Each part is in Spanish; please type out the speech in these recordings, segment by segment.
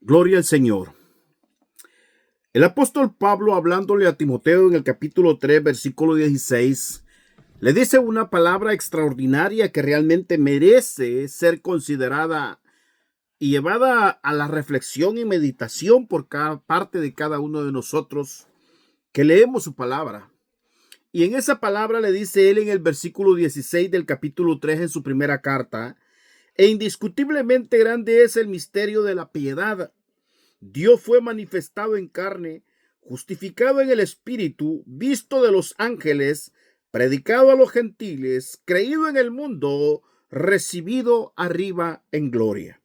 Gloria al Señor. El apóstol Pablo, hablándole a Timoteo en el capítulo 3, versículo 16, le dice una palabra extraordinaria que realmente merece ser considerada y llevada a la reflexión y meditación por cada parte de cada uno de nosotros que leemos su palabra. Y en esa palabra le dice él en el versículo 16 del capítulo 3 en su primera carta: e indiscutiblemente grande es el misterio de la piedad. Dios fue manifestado en carne, justificado en el Espíritu, visto de los ángeles, predicado a los gentiles, creído en el mundo, recibido arriba en gloria.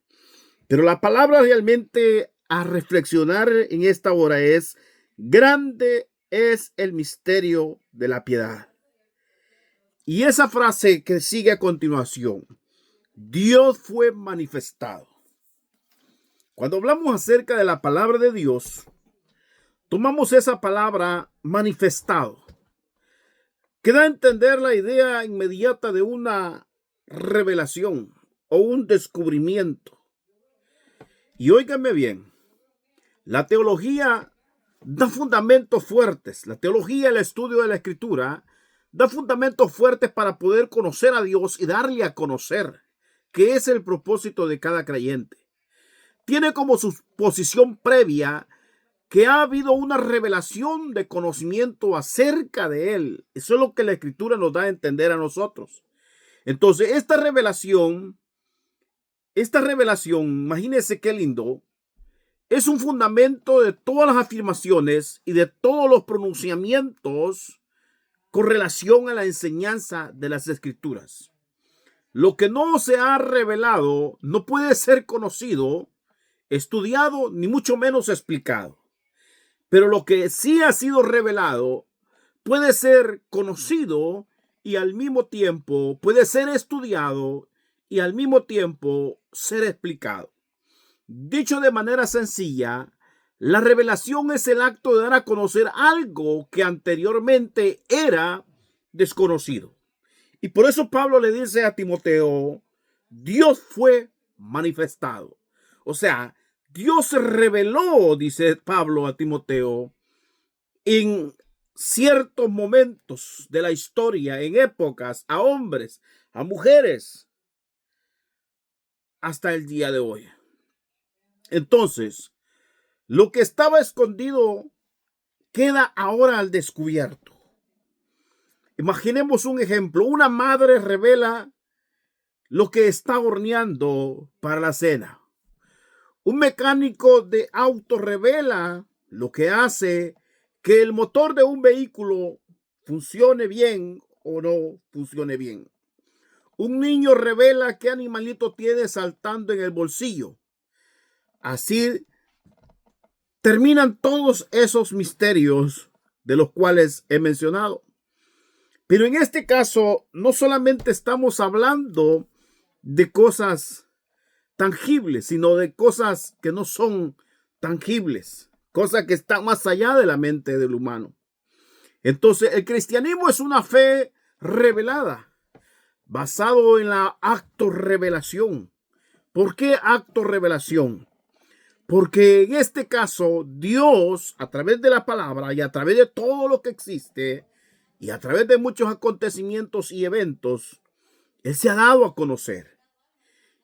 Pero la palabra realmente a reflexionar en esta hora es: grande es el misterio de la piedad. Y esa frase que sigue a continuación: Dios fue manifestado. Cuando hablamos acerca de la palabra de Dios, tomamos esa palabra manifestado, que da a entender la idea inmediata de una revelación o un descubrimiento. Y óiganme bien, la teología da fundamentos fuertes. La teología, el estudio de la Escritura, da fundamentos fuertes para poder conocer a Dios y darle a conocer, que es el propósito de cada creyente. Tiene como su posición previa que ha habido una revelación de conocimiento acerca de Él. Eso es lo que la Escritura nos da a entender a nosotros. Entonces, esta revelación, imagínense qué lindo, es un fundamento de todas las afirmaciones y de todos los pronunciamientos con relación a la enseñanza de las Escrituras. Lo que no se ha revelado no puede ser conocido, estudiado, ni mucho menos explicado. Pero lo que sí ha sido revelado puede ser conocido y al mismo tiempo puede ser estudiado y al mismo tiempo ser explicado. Dicho de manera sencilla, la revelación es el acto de dar a conocer algo que anteriormente era desconocido. Y por eso Pablo le dice a Timoteo: Dios fue manifestado. O sea, Dios se reveló, dice Pablo a Timoteo, en ciertos momentos de la historia, en épocas, a hombres, a mujeres, hasta el día de hoy. Entonces, lo que estaba escondido queda ahora al descubierto. Imaginemos un ejemplo. Una madre revela lo que está horneando para la cena. Un mecánico de auto revela lo que hace que el motor de un vehículo funcione bien o no funcione bien. Un niño revela qué animalito tiene saltando en el bolsillo. Así terminan todos esos misterios de los cuales he mencionado. Pero en este caso, no solamente estamos hablando de cosas tangibles, sino de cosas que no son tangibles, cosas que están más allá de la mente del humano. Entonces, el cristianismo es una fe revelada, basado en la acto-revelación. ¿Por qué acto-revelación? Porque en este caso, Dios, a través de la palabra y a través de todo lo que existe, y a través de muchos acontecimientos y eventos, Él se ha dado a conocer.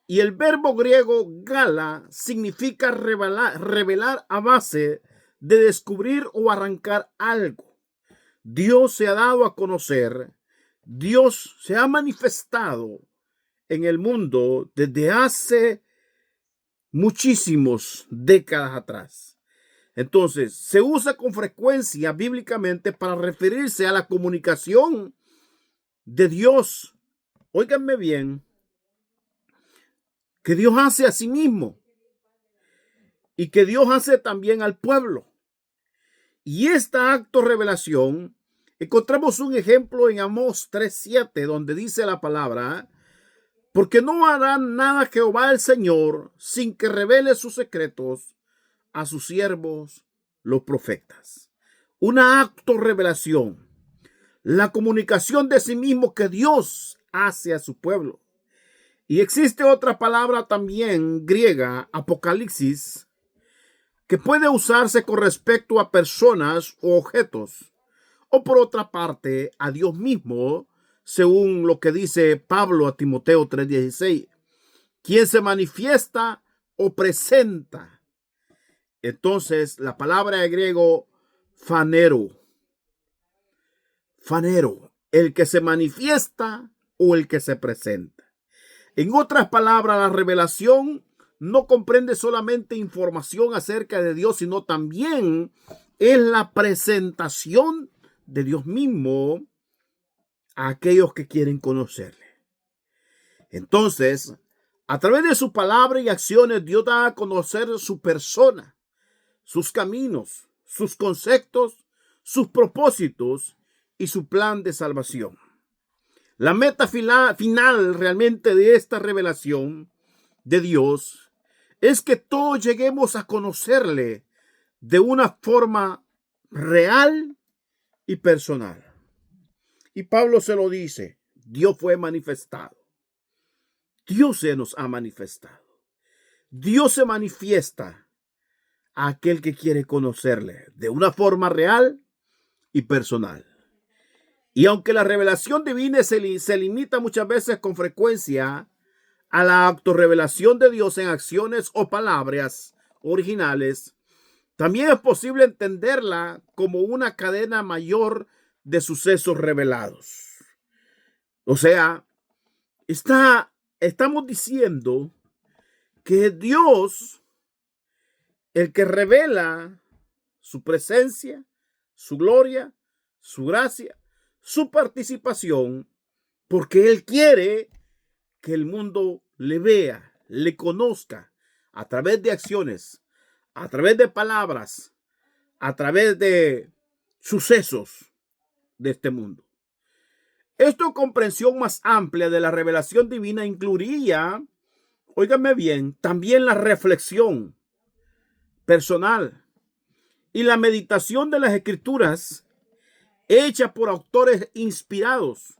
Y el verbo griego gala significa revelar a base de descubrir o arrancar algo. Dios se ha dado a conocer. Dios se ha manifestado en el mundo desde hace muchísimas décadas atrás. Entonces, se usa con frecuencia bíblicamente para referirse a la comunicación de Dios. Óiganme bien, que Dios hace a sí mismo y que Dios hace también al pueblo. Y esta acto revelación, encontramos un ejemplo en Amós 3:7, donde dice la palabra: porque no hará nada Jehová el Señor sin que revele sus secretos a sus siervos los profetas. Una acto revelación, la comunicación de sí mismo que Dios hace a su pueblo. Y existe otra palabra también griega, apocalipsis, que puede usarse con respecto a personas o objetos, o por otra parte a Dios mismo, según lo que dice Pablo a Timoteo 3:16, quien se manifiesta o presenta. Entonces, la palabra de griego fanero, el que se manifiesta o el que se presenta. En otras palabras, la revelación no comprende solamente información acerca de Dios, sino también es la presentación de Dios mismo a aquellos que quieren conocerle. Entonces, a través de su palabra y acciones, Dios da a conocer su persona, sus caminos, sus conceptos, sus propósitos y su plan de salvación. La meta final realmente de esta revelación de Dios es que todos lleguemos a conocerle de una forma real y personal. Y Pablo se lo dice, Dios fue manifestado. Dios se nos ha manifestado. Dios se manifiesta a aquel que quiere conocerle de una forma real y personal. Y aunque la revelación divina se limita muchas veces con frecuencia a la autorrevelación de Dios en acciones o palabras originales, también es posible entenderla como una cadena mayor de sucesos revelados. O sea, estamos diciendo que Dios, el que revela su presencia, su gloria, su gracia, su participación, porque Él quiere que el mundo le vea, le conozca a través de acciones, a través de palabras, a través de sucesos de este mundo. Esta comprensión más amplia de la revelación divina incluiría, óigame bien, también la reflexión personal y la meditación de las escrituras hecha por autores inspirados,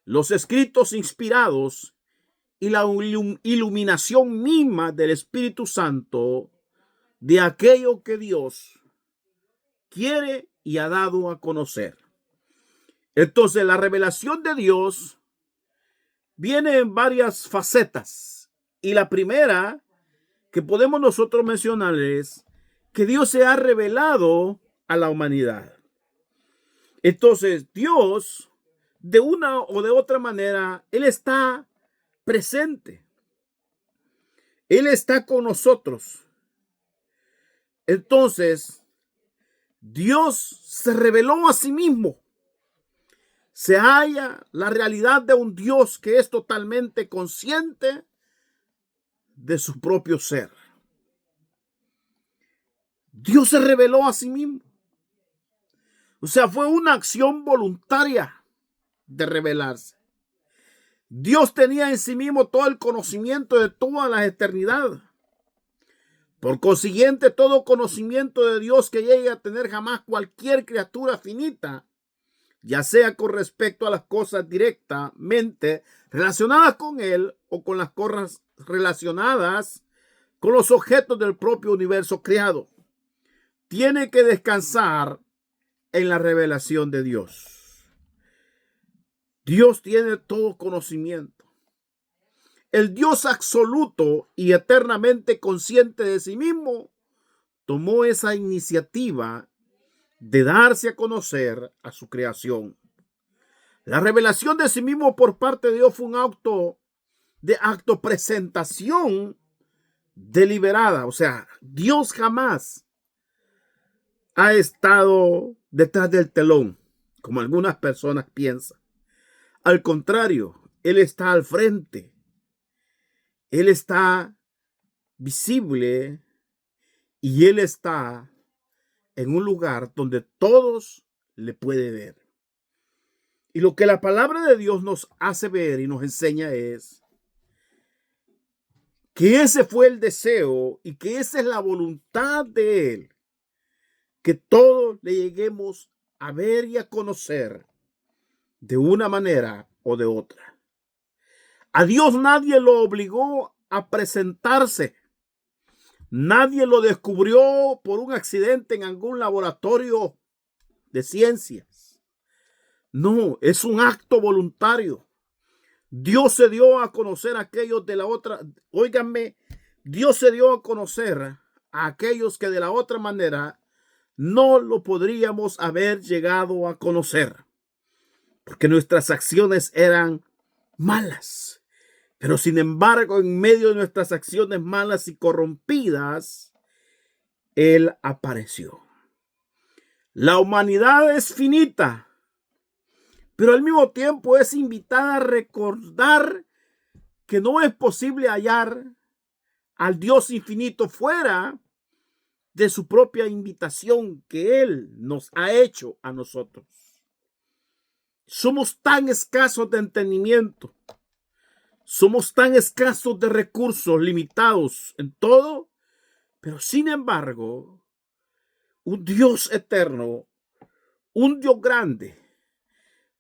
los escritos inspirados y la iluminación misma del Espíritu Santo de aquello que Dios quiere y ha dado a conocer. Entonces, la revelación de Dios viene en varias facetas. Y la primera que podemos nosotros mencionar es que Dios se ha revelado a la humanidad. Entonces, Dios, de una o de otra manera, Él está presente. Él está con nosotros. Entonces, Dios se reveló a sí mismo. Se halla la realidad de un Dios que es totalmente consciente de su propio ser. Dios se reveló a sí mismo. O sea, fue una acción voluntaria de revelarse. Dios tenía en sí mismo todo el conocimiento de toda la eternidad. Por consiguiente, todo conocimiento de Dios que llegue a tener jamás cualquier criatura finita, ya sea con respecto a las cosas directamente relacionadas con Él o con las cosas relacionadas con los objetos del propio universo creado, tiene que descansar en la revelación de Dios. Dios tiene todo conocimiento. El Dios absoluto y eternamente consciente de sí mismo tomó esa iniciativa de darse a conocer a su creación. La revelación de sí mismo por parte de Dios fue un acto de presentación deliberada. O sea, Dios jamás ha estado detrás del telón, como algunas personas piensan. Al contrario, Él está al frente. Él está visible y Él está en un lugar donde todos le pueden ver. Y lo que la palabra de Dios nos hace ver y nos enseña es que ese fue el deseo y que esa es la voluntad de Él, que todos le lleguemos a ver y a conocer de una manera o de otra. A Dios nadie lo obligó a presentarse. Nadie lo descubrió por un accidente en algún laboratorio de ciencias. No, es un acto voluntario. Dios se dio a conocer a aquellos de la otra, óiganme, Dios se dio a conocer a aquellos que de la otra manera no lo podríamos haber llegado a conocer, porque nuestras acciones eran malas. Pero sin embargo, en medio de nuestras acciones malas y corrompidas, Él apareció. La humanidad es finita, pero al mismo tiempo es invitada a recordar que no es posible hallar al Dios infinito fuera de su propia invitación que Él nos ha hecho a nosotros. Somos tan escasos de entendimiento, somos tan escasos de recursos, limitados en todo, pero sin embargo, un Dios eterno, un Dios grande,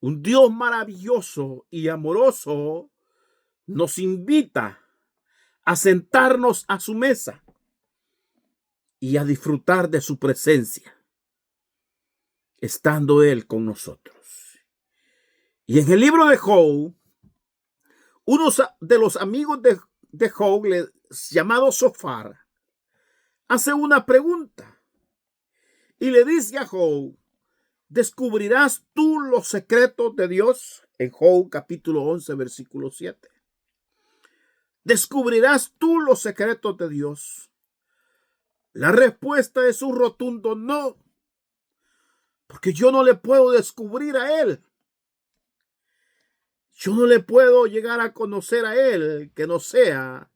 un Dios maravilloso y amoroso nos invita a sentarnos a su mesa y a disfrutar de su presencia, estando Él con nosotros. Y en el libro de Job, uno de los amigos de Job, llamado Sofar, hace una pregunta y le dice a Job: ¿descubrirás tú los secretos de Dios? En Job capítulo 11, versículo 7. ¿Descubrirás tú los secretos de Dios? La respuesta es un rotundo no, porque yo no le puedo descubrir a Él. Yo no le puedo llegar a conocer a Él que no sea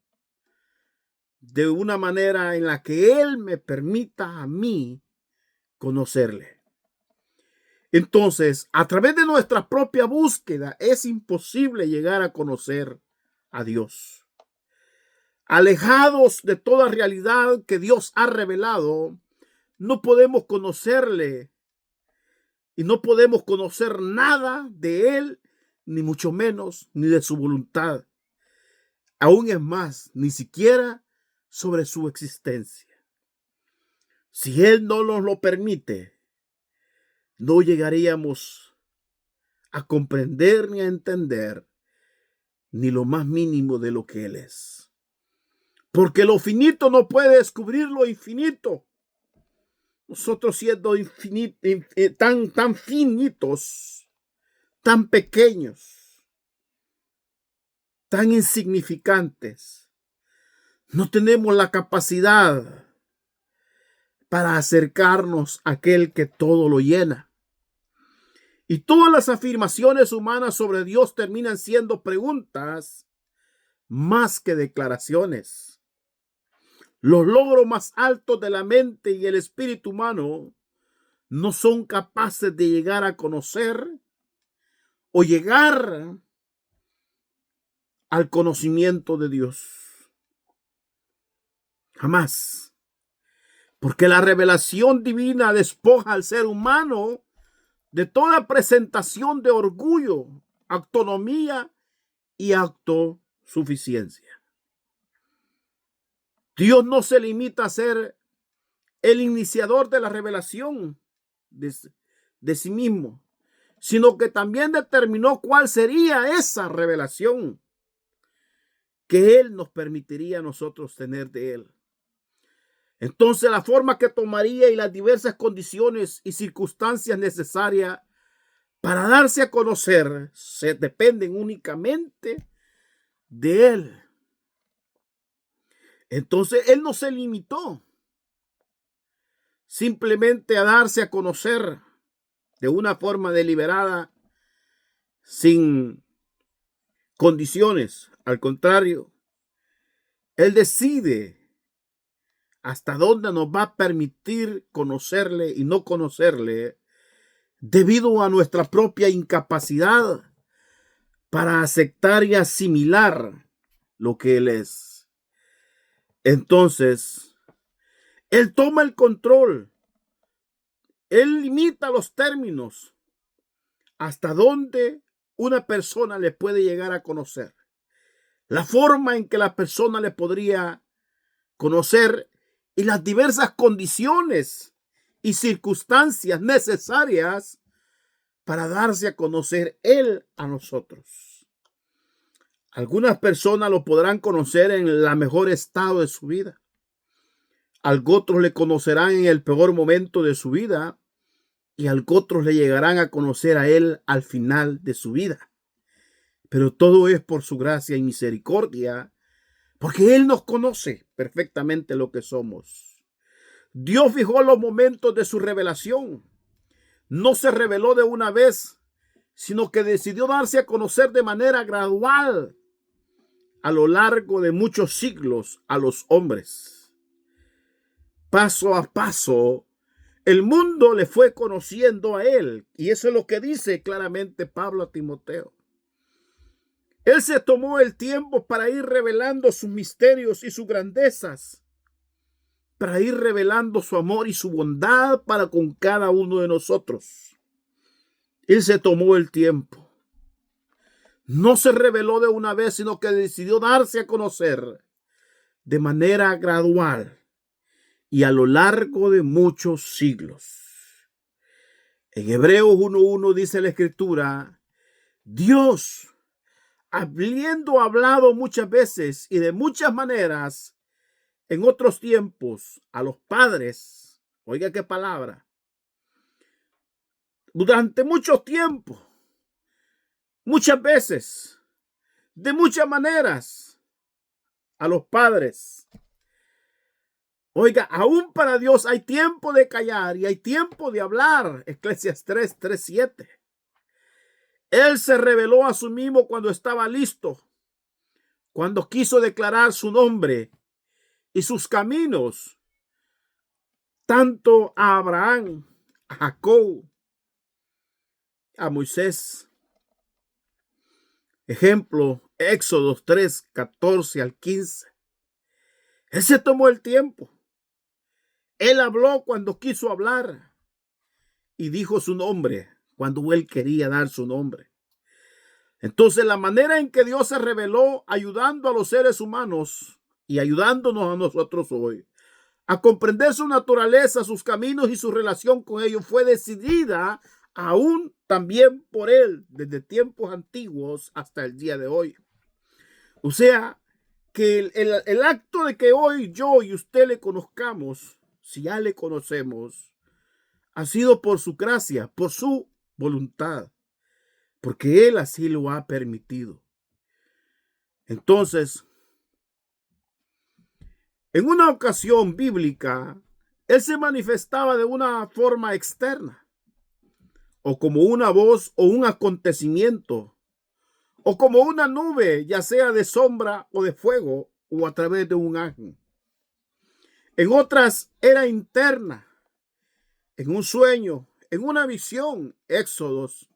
de una manera en la que Él me permita a mí conocerle. Entonces, a través de nuestra propia búsqueda es imposible llegar a conocer a Dios. Alejados de toda realidad que Dios ha revelado, no podemos conocerle y no podemos conocer nada de Él, ni mucho menos ni de su voluntad. Aún es más, ni siquiera sobre su existencia. Si Él no nos lo permite, no llegaríamos a comprender ni a entender ni lo más mínimo de lo que Él es. Porque lo finito no puede descubrir lo infinito. Nosotros siendo tan finitos, tan pequeños, tan insignificantes, no tenemos la capacidad para acercarnos a aquel que todo lo llena. Y todas las afirmaciones humanas sobre Dios terminan siendo preguntas más que declaraciones. Los logros más altos de la mente y el espíritu humano no son capaces de llegar a conocer o llegar al conocimiento de Dios. Jamás. Porque la revelación divina despoja al ser humano de toda presentación de orgullo, autonomía y autosuficiencia. Dios no se limita a ser el iniciador de la revelación de sí mismo, sino que también determinó cuál sería esa revelación que Él nos permitiría a nosotros tener de Él. Entonces, la forma que tomaría y las diversas condiciones y circunstancias necesarias para darse a conocer se dependen únicamente de Él. Entonces, Él no se limitó simplemente a darse a conocer de una forma deliberada, sin condiciones. Al contrario, Él decide hasta dónde nos va a permitir conocerle y no conocerle, debido a nuestra propia incapacidad para aceptar y asimilar lo que Él es. Entonces, Él toma el control. Él limita los términos hasta donde una persona le puede llegar a conocer. La forma en que la persona le podría conocer y las diversas condiciones y circunstancias necesarias para darse a conocer Él a nosotros. Algunas personas lo podrán conocer en el mejor estado de su vida. Otros le conocerán en el peor momento de su vida y otros le llegarán a conocer a Él al final de su vida. Pero todo es por su gracia y misericordia, porque Él nos conoce perfectamente lo que somos. Dios fijó los momentos de su revelación. No se reveló de una vez, sino que decidió darse a conocer de manera gradual a lo largo de muchos siglos a los hombres. Paso a paso, el mundo le fue conociendo a Él, y eso es lo que dice claramente Pablo a Timoteo. Él se tomó el tiempo para ir revelando sus misterios y sus grandezas, para ir revelando su amor y su bondad para con cada uno de nosotros. Él se tomó el tiempo. No se reveló de una vez, sino que decidió darse a conocer de manera gradual y a lo largo de muchos siglos. En Hebreos 1:1 dice la Escritura: Dios, habiendo hablado muchas veces y de muchas maneras en otros tiempos a los padres, oiga qué palabra, durante mucho tiempo, muchas veces, de muchas maneras, a los padres. Oiga, aún para Dios hay tiempo de callar y hay tiempo de hablar. Eclesiastés 3:7. Él se reveló a sí mismo cuando estaba listo, cuando quiso declarar su nombre y sus caminos, tanto a Abraham, a Jacob, a Moisés. Ejemplo, Éxodo 3:14-15. Él se tomó el tiempo. Él habló cuando quiso hablar y dijo su nombre cuando él quería dar su nombre. Entonces, la manera en que Dios se reveló ayudando a los seres humanos y ayudándonos a nosotros hoy a comprender su naturaleza, sus caminos y su relación con ellos fue decidida aún también por Él desde tiempos antiguos hasta el día de hoy. O sea, que el acto de que hoy yo y usted le conozcamos, si ya le conocemos, ha sido por su gracia, por su voluntad, porque Él así lo ha permitido. Entonces, en una ocasión bíblica, Él se manifestaba de una forma externa, o como una voz o un acontecimiento, o como una nube, ya sea de sombra o de fuego, o a través de un ángel. En otras era interna, en un sueño, en una visión. Éxodos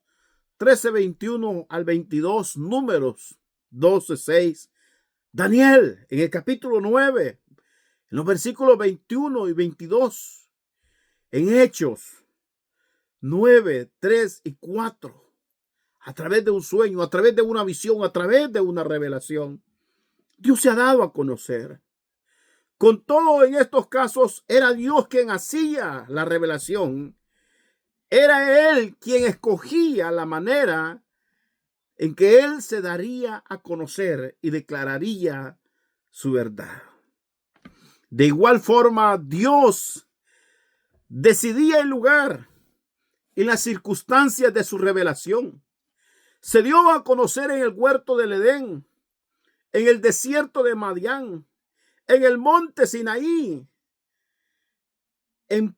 13:21-22, Números 12:6, Daniel en el capítulo 9, en los versículos 21 y 22, en Hechos 9, 3 y 4, a través de un sueño, a través de una visión, a través de una revelación, Dios se ha dado a conocer. Con todo, en estos casos era Dios quien hacía la revelación. Era Él quien escogía la manera en que Él se daría a conocer y declararía su verdad. De igual forma, Dios decidía el lugar y las circunstancias de su revelación. Se dio a conocer en el huerto del Edén, en el desierto de Madián, en el monte Sinaí, en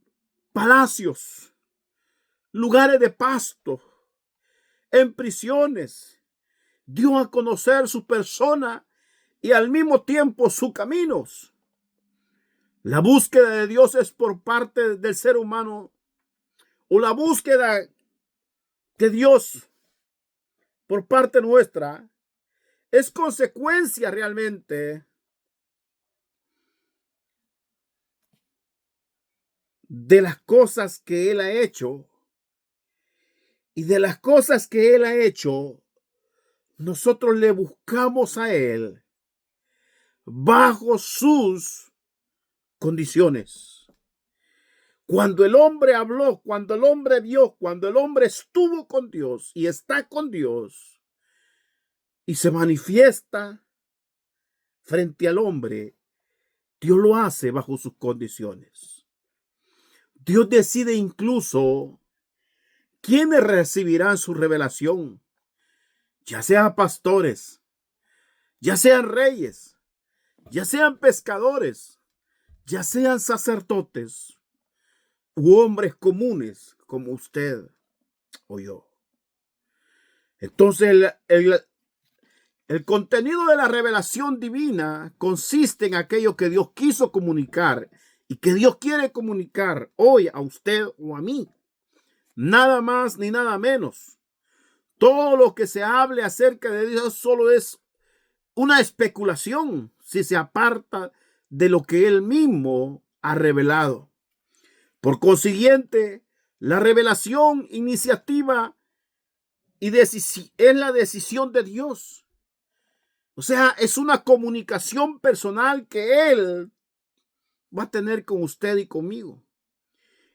palacios, lugares de pasto, en prisiones. Dio a conocer su persona y al mismo tiempo sus caminos. La búsqueda de Dios es por parte del ser humano, o la búsqueda de Dios por parte nuestra es consecuencia realmente de las cosas que Él ha hecho, y de las cosas que Él ha hecho, nosotros le buscamos a Él bajo sus condiciones. Cuando el hombre habló, cuando el hombre vio, cuando el hombre estuvo con Dios y está con Dios y se manifiesta frente al hombre, Dios lo hace bajo sus condiciones. Dios decide incluso quiénes recibirán su revelación, ya sean pastores, ya sean reyes, ya sean pescadores, ya sean sacerdotes u hombres comunes como usted o yo. Entonces el contenido de la revelación divina consiste en aquello que Dios quiso comunicar y que Dios quiere comunicar hoy a usted o a mí. Nada más ni nada menos. Todo lo que se hable acerca de Dios solo es una especulación si se aparta de lo que Él mismo ha revelado. Por consiguiente, la revelación, iniciativa es la decisión de Dios. O sea, es una comunicación personal que Él va a tener con usted y conmigo.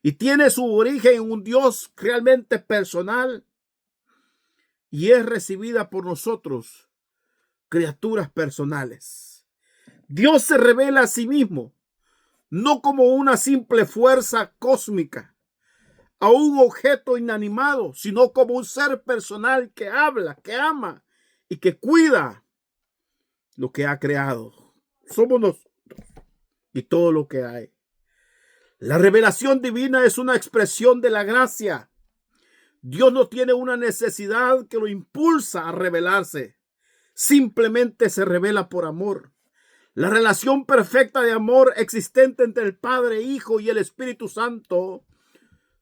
Y tiene su origen en un Dios realmente personal y es recibida por nosotros, criaturas personales. Dios se revela a sí mismo, no como una simple fuerza cósmica, a un objeto inanimado, sino como un ser personal que habla, que ama y que cuida lo que ha creado. Somos nosotros y todo lo que hay. La revelación divina es una expresión de la gracia. Dios no tiene una necesidad que lo impulsa a revelarse. Simplemente se revela por amor. La relación perfecta de amor existente entre el Padre, Hijo y el Espíritu Santo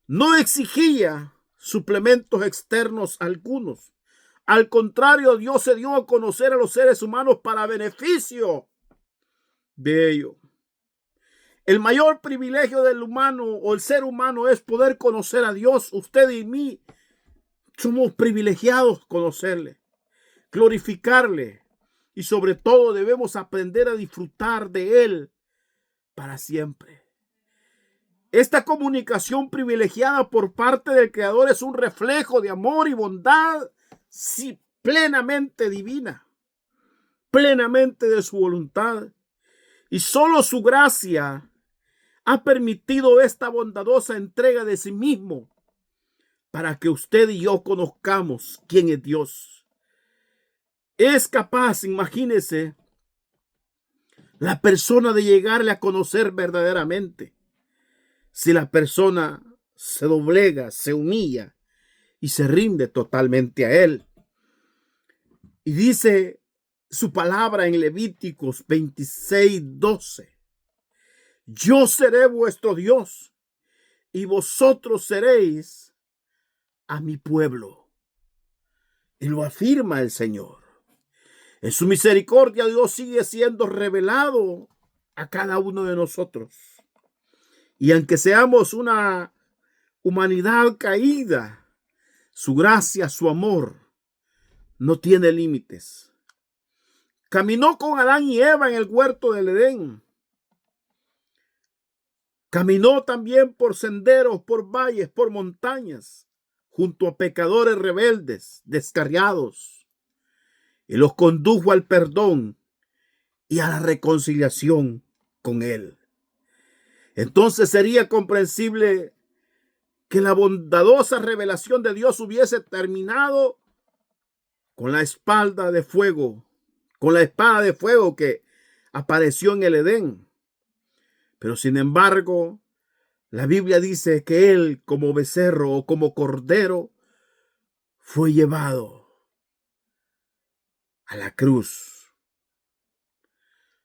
no exigía suplementos externos algunos. Al contrario, Dios se dio a conocer a los seres humanos para beneficio de ellos. El mayor privilegio del humano o el ser humano es poder conocer a Dios. Usted y mí somos privilegiados conocerle, glorificarle y sobre todo debemos aprender a disfrutar de Él para siempre. Esta comunicación privilegiada por parte del Creador es un reflejo de amor y bondad, sí, plenamente divina, plenamente de su voluntad. Y solo su gracia ha permitido esta bondadosa entrega de sí mismo para que usted y yo conozcamos quién es Dios. Es capaz, imagínese, la persona de llegarle a conocer verdaderamente. Si la persona se doblega, se humilla y se rinde totalmente a Él. Y dice su palabra en Levíticos 26:12. Yo seré vuestro Dios y vosotros seréis a mi pueblo. Y lo afirma el Señor. En su misericordia Dios sigue siendo revelado a cada uno de nosotros. Y aunque seamos una humanidad caída, su gracia, su amor no tiene límites. Caminó con Adán y Eva en el huerto del Edén. Caminó también por senderos, por valles, por montañas, junto a pecadores rebeldes, descarriados, y los condujo al perdón y a la reconciliación con Él. Entonces sería comprensible que la bondadosa revelación de Dios hubiese terminado con la espada de fuego, con la espada de fuego que apareció en el Edén. Pero sin embargo, la Biblia dice que Él, como becerro o como cordero, fue llevado a la cruz.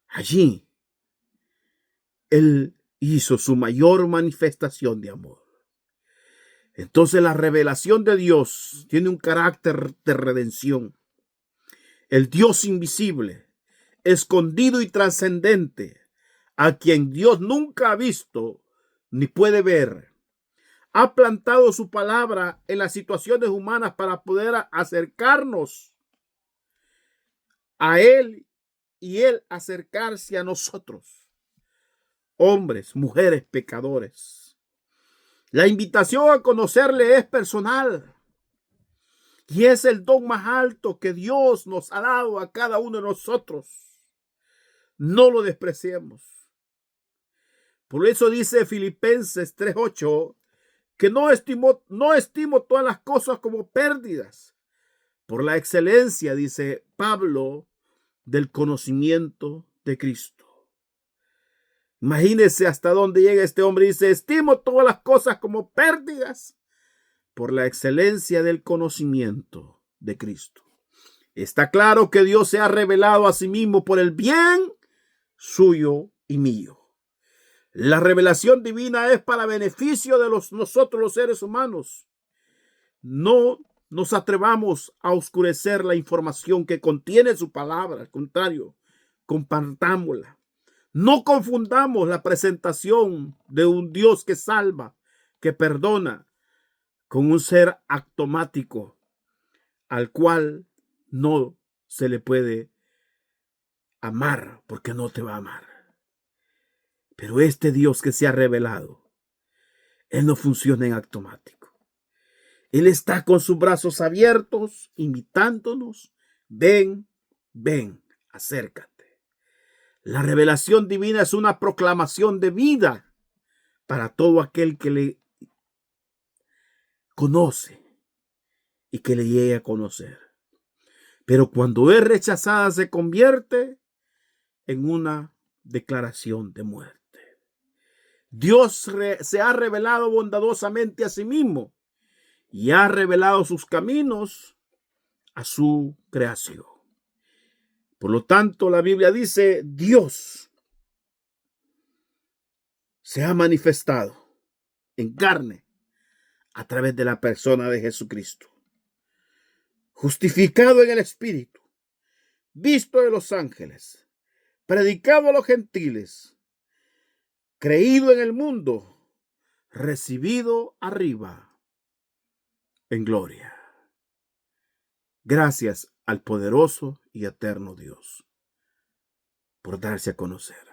Allí, Él hizo su mayor manifestación de amor. Entonces la revelación de Dios tiene un carácter de redención. El Dios invisible, escondido y trascendente, a quien Dios nunca ha visto ni puede ver, ha plantado su palabra en las situaciones humanas para poder acercarnos a Él y Él acercarse a nosotros. hombres, mujeres pecadores. La invitación a conocerle es personal y es el don más alto que Dios nos ha dado a cada uno de nosotros. No lo despreciemos. Por eso dice Filipenses 3:8 que no estimo todas las cosas como pérdidas por la excelencia, dice Pablo, del conocimiento de Cristo. Imagínese hasta dónde llega este hombre. Dice, estimo todas las cosas como pérdidas por la excelencia del conocimiento de Cristo. Está claro que Dios se ha revelado a sí mismo por el bien suyo y mío. La revelación divina es para beneficio de nosotros los seres humanos. No nos atrevamos a oscurecer la información que contiene su palabra. Al contrario, compartámosla. No confundamos la presentación de un Dios que salva, que perdona, con un ser automático al cual no se le puede amar porque no te va a amar. Pero este Dios que se ha revelado, Él no funciona en automático. Él está con sus brazos abiertos, invitándonos. Ven, ven, acércate. La revelación divina es una proclamación de vida para todo aquel que le conoce y que le llegue a conocer. Pero cuando es rechazada se convierte en una declaración de muerte. Dios se ha revelado bondadosamente a sí mismo y ha revelado sus caminos a su creación. Por lo tanto, la Biblia dice, Dios se ha manifestado en carne a través de la persona de Jesucristo, justificado en el Espíritu, visto de los ángeles, predicado a los gentiles, creído en el mundo, recibido arriba en gloria. Gracias al poderoso y eterno Dios por darse a conocer.